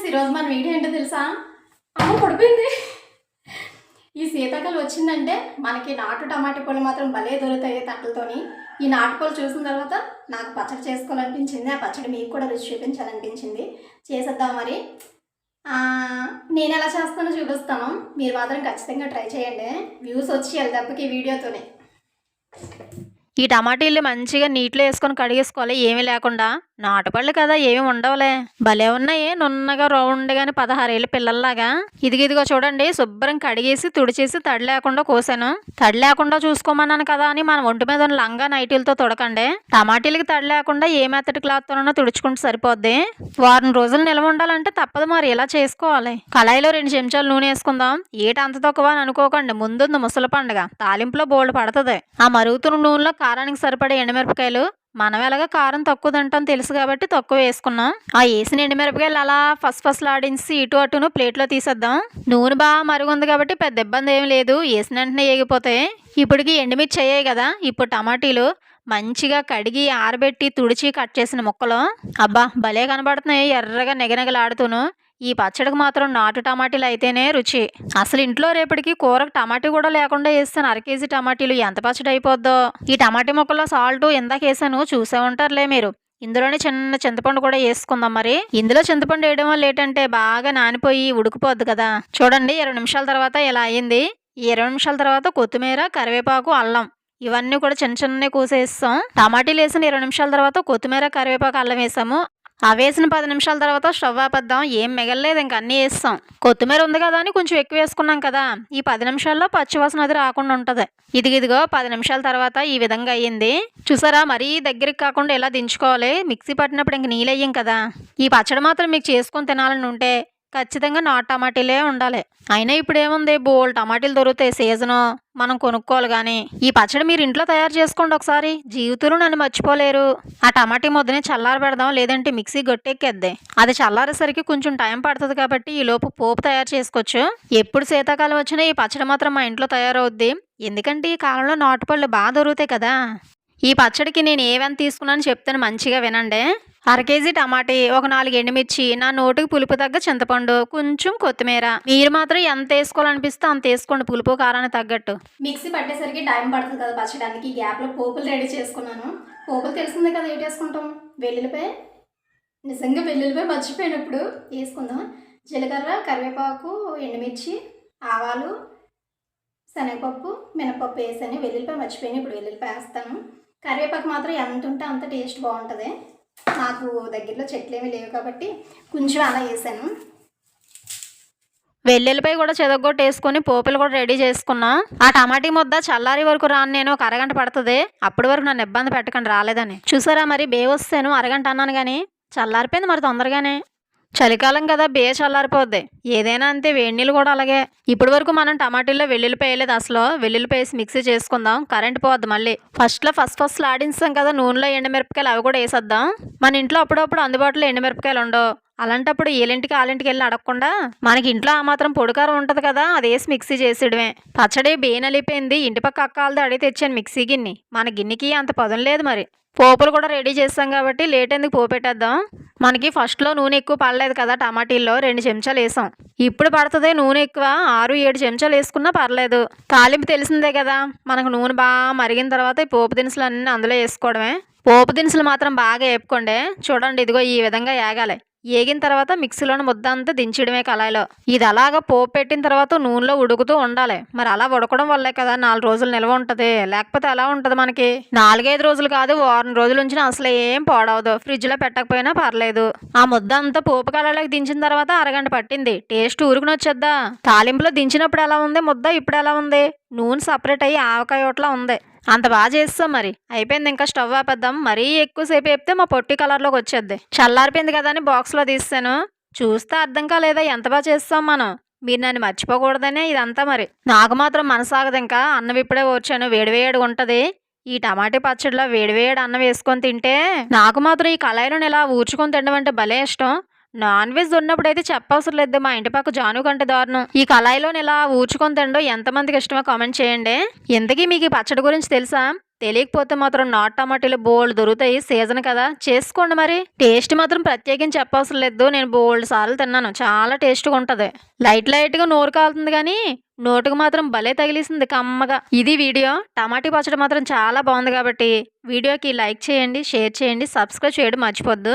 Friends, ఈరోజు మన video ఏంటో తెలుసా? అమ్మ పడిపోయింది. ఈ శీతాకాలం వచ్చిందంటే మనకి నాటు టమాటా పళ్ళు మాత్రం భలే దొరుకుతాయి తట్టలతోని. ఈ నాటుకోలు చూసిన తర్వాత నాకు పచ్చడి చేసుకోవాలనిపించింది. ఆ పచ్చడి మీకు కూడా రుచి చూపించాలనిపించింది. చేసేద్దాం మరి. నేను ఎలా చేస్తానో చూపిస్తాను. మీరు మాత్రం ఖచ్చితంగా ట్రై చేయండి. వ్యూస్ వచ్చేయాలి దెబ్బకి వీడియోతోనే. ఈ టమాటీలు మంచిగా నీటిలో వేసుకొని కడిగేసుకోవాలి, ఏమీ లేకుండా. నాటుపళ్ళు కదా, ఏమి ఉండవులే. భలే ఉన్నాయి, నున్నగా రౌండ్గాని 16 ఏళ్ళ పిల్లల్లాగా. ఇదిగో చూడండి, శుభ్రం కడిగేసి తుడిచేసి తడి లేకుండా కోసాను. తడి లేకుండా చూసుకోమన్నాను కదా అని మన ఒంటి మీద ఉన్న లంగా నైటీలతో తొడకండి. టమాటీలకి తడి లేకుండా ఏ మెత్తటి క్లాత్తోనైనా తుడుచుకుంటే సరిపోద్ది. వారం రోజులు నిల్వ ఉండాలంటే తప్పదు మరి, ఇలా చేసుకోవాలి. కళాయిలో 2 చెంచాలు నూనె వేసుకుందాం. ఏటి అంత తక్కువ అని అనుకోకండి, ముందుంది ముసలి పండుగ, తాలింపులో బోల్డ్ పడుతుంది. ఆ మరుగుతున్న నూనెలో కారానికి సరిపడే ఎండుమిరపకాయలు, మనం ఎలాగ కారం తక్కువ తింటాం తెలుసు కాబట్టి తక్కువ వేసుకున్నాం. ఆ వేసిన ఎండుమిరపకాయలు అలా ఫస్ట్ ఆడించి ఇటు అటును ప్లేట్లో తీసేద్దాం. నూనె బాగా మరుగుంది కాబట్టి పెద్ద ఇబ్బంది ఏమి లేదు, వేసిన వెంటనే వేగిపోతాయి. ఇప్పటికి ఎండుమిర్చి అయ్యాయి కదా. ఇప్పుడు టమాటీలు మంచిగా కడిగి ఆరబెట్టి తుడిచి కట్ చేసిన ముక్కలు అబ్బా భలే కనబడుతున్నాయి, ఎర్రగా నెగనెగలాడుతూను. ఈ పచ్చడికి మాత్రం నాటు టమాటీలు అయితేనే రుచి. అసలు ఇంట్లో రేపటికి కూరకు టమాటీ కూడా లేకుండా వేస్తాను. 1/2 కేజీ టమాటీలు ఎంత పచ్చడి అయిపోద్దో. ఈ టమాటీ ముక్కల్లో సాల్ట్ ఎందాక వేసాను, చూసే ఉంటారులే మీరు. ఇందులోనే చిన్న చింతపండు కూడా వేసుకుందాం మరి. ఇందులో చింతపండు వేయడం వల్ల ఏంటంటే బాగా నానిపోయి ఉడికిపోద్ది కదా. చూడండి, 20 నిమిషాల తర్వాత ఇలా అయింది. ఈ 20 నిమిషాల తర్వాత కొత్తిమీర, కరివేపాకు, అల్లం ఇవన్నీ కూడా చిన్న కోసేస్తాం. టమాటీలు వేసిన 20 నిమిషాల తర్వాత కొత్తిమీర, కరివేపాకు, అల్లం వేసాము. వేసిన 10 నిమిషాల తర్వాత స్టవ్ ఆపేద్దాం. ఏం మిగలలేదు, ఇంక అన్నీ వేస్తాం. కొత్తిమీర ఉంది కదా అని కొంచెం ఎక్కువ వేసుకున్నాం కదా. ఈ 10 నిమిషాల్లో పచ్చివాసన అది రాకుండా ఉంటుంది. ఇదిగో 10 నిమిషాల తర్వాత ఈ విధంగా అయ్యింది. చూసారా, మరీ దగ్గరికి కాకుండా ఇలా దించుకోవాలి. మిక్సీ పట్టినప్పుడు ఇంక నీళ్ళు అయ్యాం కదా. ఈ పచ్చడి మాత్రం మీకు చేసుకొని తినాలని ఉంటే ఖచ్చితంగా నాటు టమాటీలే ఉండాలి. అయినా ఇప్పుడు ఏముంది, బోల్ టమాటీలు దొరుకుతాయి, సీజను, మనం కొనుక్కోవాలి. కానీ ఈ పచ్చడి మీరు ఇంట్లో తయారు చేసుకోండి ఒకసారి, జీవితంలో నన్ను మర్చిపోలేరు. ఆ టమాటీ ముద్దని చల్లారి పెడదాం, లేదంటే మిక్సీ గట్టెక్కేద్ది. అది చల్లారేసరికి కొంచెం టైం పడుతుంది కాబట్టి ఈ లోపు పోపు తయారు చేసుకోవచ్చు. ఎప్పుడు శీతాకాలం వచ్చినా ఈ పచ్చడి మాత్రం మా ఇంట్లో తయారవుద్ది. ఎందుకంటే ఈ కాలంలో నాటుపళ్ళు బాగా దొరుకుతాయి కదా. ఈ పచ్చడికి నేను ఏవైనా తీసుకున్నాను చెప్తాను, మంచిగా వినండి. 1/2 కేజీ టమాటీ, ఒక 4 ఎండుమిర్చి, నా నోటికి పులుపు తగ్గ చింతపండు, కొంచెం కొత్తిమీర. మీరు మాత్రం ఎంత వేసుకోవాలనిపిస్తే అంత వేసుకోండి, పులుపు కారానికి తగ్గట్టు. మిక్సీ పట్టేసరికి టైం పడుతుంది కదా పచ్చడానికి. ఈ గ్యాప్లో పోపులు రెడీ చేసుకున్నాను. పోపులు తెలిసిందే కదా, ఏంటి వేసుకుంటాం? వెల్లుల్లిపాయ, నిజంగా వెల్లుల్లిపాయ మర్చిపోయినప్పుడు వేసుకుందాం. జీలకర్ర, కరివేపాకు, ఎండుమిర్చి, ఆవాలు, శనగపప్పు, మినపప్పు వేసాను. వెల్లుల్లిపాయ మర్చిపోయాను, ఇప్పుడు వెల్లుల్లిపాయ వేస్తాను. కరివేపాకు మాత్రం ఎంత ఉంటే అంత టేస్ట్ బాగుంటుంది. నాకు దగ్గరలో చెట్లు ఏమీ లేవు కాబట్టి కొంచెం అలా వేసాను. వెల్లుల్లిపాయ కూడా చెదగొట్టి వేసుకొని పోపులు కూడా రెడీ చేసుకున్నా. ఆ టమాటీ ముద్ద చల్లారి వరకు రాను, నేను ఒక అరగంట పడుతుంది. అప్పటి వరకు నన్ను ఇబ్బంది పెట్టకండి రాలేదని. చూసారా, మరి బే వస్తాను అరగంట అన్నాను కానీ చల్లారిపోయింది మరి తొందరగానే. చలికాలం కదా, బే చల్లారిపోద్ది. ఏదైనా అంతే, వేడి నీళ్ళు కూడా అలాగే. ఇప్పటి వరకు మనం టమాటీల్లో వెల్లుల్లిపాయ వేయలేదు. అసలు వెల్లుల్లిపాయ వేసి మిక్సీ చేసుకుందాం, కరెంట్ పోద్ది మళ్ళీ. ఫస్ట్ ఆడించాం కదా నూనెలో ఎండుమిరపకాయలు, అవి కూడా వేసేద్దాం. మన ఇంట్లో అప్పుడప్పుడు అందుబాటులో ఎండుమిరపకాయలు ఉండవు. అలాంటప్పుడు ఏలింటికి ఆలింటికి వెళ్ళి అడగకుండా మనకి ఇంట్లో ఆ మాత్రం పొడికారం ఉంటుంది కదా, అది వేసి మిక్సీ చేసేయడమే. పచ్చడి బేనలిపోయింది. ఇంటి పక్క అక్కాలతో అడిగి తెచ్చాను మిక్సీ గిన్నె. మన గిన్నెకి అంత పదం లేదు మరి. పోపులు కూడా రెడీ చేస్తాం కాబట్టి లేట్ ఎందుకు, పోపెట్టేద్దాం. మనకి ఫస్ట్లో నూనె ఎక్కువ పడలేదు కదా, టమాటీల్లో 2 చెంచాలు వేసాం. ఇప్పుడు పడుతుంది నూనె ఎక్కువ, 6-7 చెంచాలు వేసుకున్నా పర్లేదు. తాలింపు తెలిసిందే కదా, మనకు నూనె బాగా మరిగిన తర్వాత ఈ పోపు దినుసులు అన్నీ అందులో వేసుకోవడమే. పోపు దినుసులు మాత్రం బాగా వేపుకోండి. చూడండి, ఇదిగో ఈ విధంగా ఏగాలి. ఏగిన తర్వాత మిక్సీలోని ముద్ద అంతా దించడమే కళాయిలో. ఇది అలాగా పోపు పెట్టిన తర్వాత నూనెలో ఉడుకుతూ ఉండాలి. మరి అలా ఉడకడం వల్లే కదా 4 రోజులు నిల్వ ఉంటుంది. లేకపోతే ఎలా ఉంటుంది మనకి? 4-5 రోజులు కాదు, వారం రోజుల నుంచి అసలు ఏం పాడవదు. ఫ్రిడ్జ్లో పెట్టకపోయినా పర్లేదు. ఆ ముద్ద అంతా పోపు కళాయిలోకి దించిన తర్వాత అరగంట పట్టింది. టేస్ట్ ఊరుకుని వచ్చేద్దా. తాలింపులో దించినప్పుడు ఎలా ఉంది ముద్ద, ఇప్పుడు ఎలా ఉంది? నూనె సపరేట్ అయ్యి ఆవకాయ ఓట్లా ఉంది. అంత బాగా చేస్తాం మరి. అయిపోయింది, ఇంకా స్టవ్ ఆపేద్దాం. మరీ ఎక్కువసేపు వేపితే మా పొట్టి కలర్లోకి వచ్చేద్ది. చల్లారిపోయింది కదా అని బాక్స్లో తీస్తాను. చూస్తే అర్థం కాలేదా ఎంత బాగా చేస్తాం మనం. మీరు నన్ను మర్చిపోకూడదనే ఇదంతా మరి. నాకు మాత్రం మనసాగదు. ఇంకా అన్నం ఇప్పుడే వచ్చాను, వేడివేడిగా ఉంటుంది. ఈ టమాటా పచ్చడిలో వేడివేడి అన్నం వేసుకొని తింటే నాకు మాత్రం ఈ కళాయిలను ఇలా ఊర్చుకొని తినడం అంటే భలే ఇష్టం. నాన్ వెజ్ ఉన్నప్పుడు అయితే చెప్పవసరం లేదు, మా ఇంటి పక్క జాను కంటే దారుణం. ఈ కళాయిలో ఇలా ఊర్చుకొని తినడం ఎంతమందికి ఇష్టమో కామెంట్ చేయండి. ఇంతకీ మీకు ఈ పచ్చడి గురించి తెలుసా? తెలియకపోతే మాత్రం నాటు టమాటీలు బోల్డ్ దొరుకుతాయి, సీజన్ కదా, చేసుకోండి. మరి టేస్ట్ మాత్రం ప్రత్యేకించి చెప్పవసరం లేదు, నేను బోల్డ్ సార్లు తిన్నాను, చాలా టేస్ట్గా ఉంటుంది. లైట్గా నోరు కాలుతుంది కానీ నోటుకు మాత్రం భలే తగిలిసింది కమ్మగా. ఇది వీడియో. టమాటీ పచ్చడి మాత్రం చాలా బాగుంది కాబట్టి వీడియోకి లైక్ చేయండి, షేర్ చేయండి, సబ్స్క్రైబ్ చేయడం మర్చిపోద్దు.